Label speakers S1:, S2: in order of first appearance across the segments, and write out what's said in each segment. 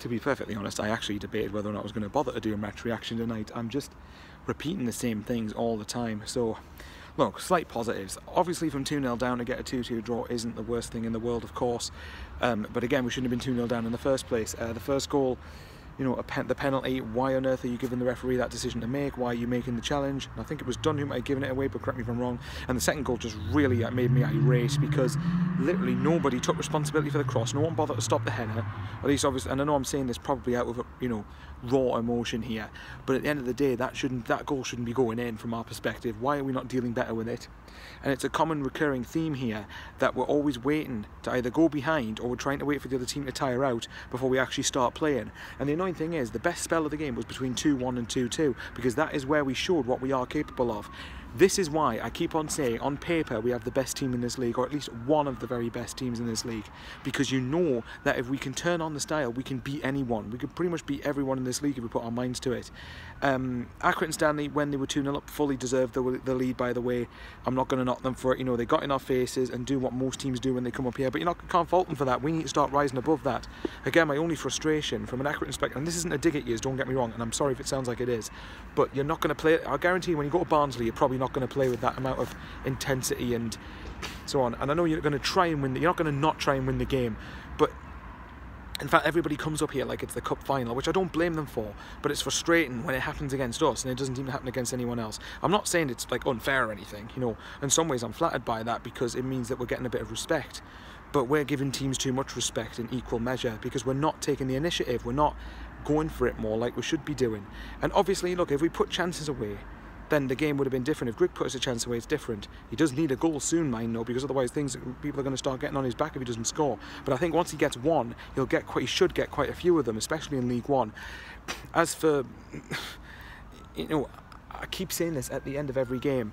S1: to be perfectly honest, I actually debated whether or not I was going to bother to do a match reaction tonight. I'm just repeating the same things all the time. So, look, slight positives. Obviously, from 2-0 down to get a 2-2 draw isn't the worst thing in the world, of course. But again, we shouldn't have been 2-0 down in the first place. The first goal, you know, the penalty, why on earth are you giving the referee that decision to make? Why are you making the challenge? And I think it was Dunn who might have given it away, but correct me if I'm wrong. And the second goal just really made me irate, because literally nobody took responsibility for the cross. No one bothered to stop the header. At least, obviously, and I know I'm saying this probably out of, you know, raw emotion here, but at the end of the day, that goal shouldn't be going in from our perspective. Why are we not dealing better with it? And it's a common recurring theme here that we're always waiting to either go behind, or we're trying to wait for the other team to tire out before we actually start playing. And the annoying thing is, the best spell of the game was between 2-1 and 2-2, because that is where we showed what we are capable of. This is why I keep on saying, on paper, we have the best team in this league, or at least one of the very best teams in this league, because you know that if we can turn on the style, we can beat anyone. We can pretty much beat everyone in this league if we put our minds to it. Accrington Stanley, when they were 2-0 up, fully deserved the lead, by the way. I'm not going to knock them for it. You know, they got in our faces and do what most teams do when they come up here, but you can't fault them for that. We need to start rising above that. Again, my only frustration from an Accrington perspective, and this isn't a dig at you, don't get me wrong, and I'm sorry if it sounds like it is, but you're not going to play, I guarantee when you go to Barnsley, you're probably not going to play with that amount of intensity and so on. And I know you're going to try and win, you're not going to not try and win the game, but in fact, everybody comes up here like it's the cup final, which I don't blame them for, but it's frustrating when it happens against us and it doesn't even happen against anyone else. I'm not saying it's like unfair or anything, you know, in some ways I'm flattered by that, because it means that we're getting a bit of respect, but we're giving teams too much respect in equal measure, because we're not taking the initiative, we're not going for it more like we should be doing. And obviously, look, if we put chances away, then the game would have been different. If Greg put us a chance away, it's different. He does need a goal soon, mind though, because otherwise people are going to start getting on his back if he doesn't score. But I think once he gets one, he should get quite a few of them, especially in League One. As for, you know, I keep saying this at the end of every game.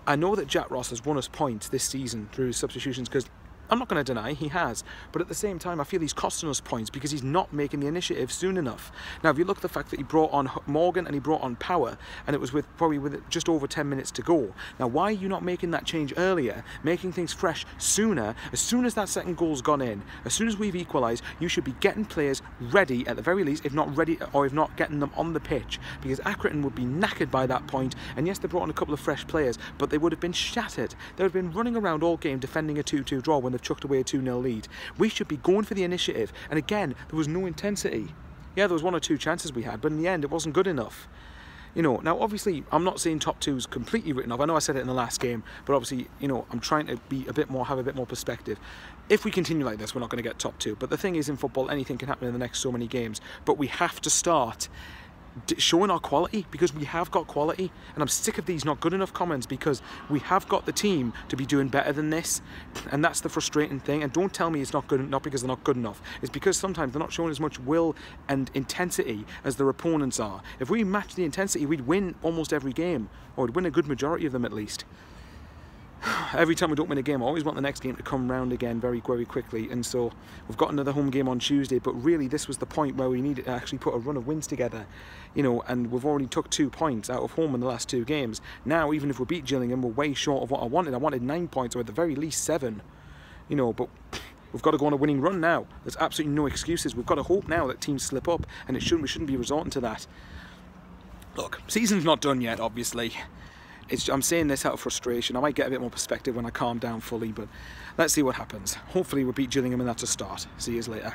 S1: I know that Jack Ross has won us points this season through his substitutions, because I'm not going to deny he has, but at the same time I feel he's costing us points because he's not making the initiative soon enough. Now, if you look at the fact that he brought on Morgan and he brought on Power, and it was probably with just over 10 minutes to go. Now, why are you not making that change earlier, making things fresh sooner? As soon as that second goal's gone in, as soon as we've equalised, you should be getting players ready at the very least, if not ready, or if not getting them on the pitch, because Accrington would be knackered by that point. And yes, they brought on a couple of fresh players, but they would have been shattered. They would have been running around all game defending a 2-2 draw when they've chucked away a 2-0 lead. We should be going for the initiative, and again, there was no intensity. Yeah, there was one or two chances we had, but in the end it wasn't good enough. You know, now obviously I'm not saying top two's completely written off. I know I said it in the last game, but obviously, you know, I'm trying to be have a bit more perspective. If we continue like this, we're not going to get top two. But the thing is, in football, anything can happen in the next so many games. But we have to start showing our quality, because we have got quality, and I'm sick of these not good enough comments, because we have got the team to be doing better than this, and that's the frustrating thing. And don't tell me it's not good, not because they're not good enough, it's because sometimes they're not showing as much will and intensity as their opponents are. If we match the intensity, we'd win almost every game, or we'd win a good majority of them at least. Every time we don't win a game, I always want the next game to come round again very, very quickly. And so we've got another home game on Tuesday, but really this was the point where we needed to actually put a run of wins together, you know, and we've already took 2 points out of home in the last 2 games. Now, even if we beat Gillingham, we're way short of what I wanted. I wanted 9 points, or at the very least 7, you know, but we've got to go on a winning run now. There's absolutely no excuses. We've got to hope now that teams slip up, and we shouldn't be resorting to that. Look, season's not done yet, obviously. I'm saying this out of frustration. I might get a bit more perspective when I calm down fully, but let's see what happens. Hopefully we'll beat Gillingham, and that's a start. See you later.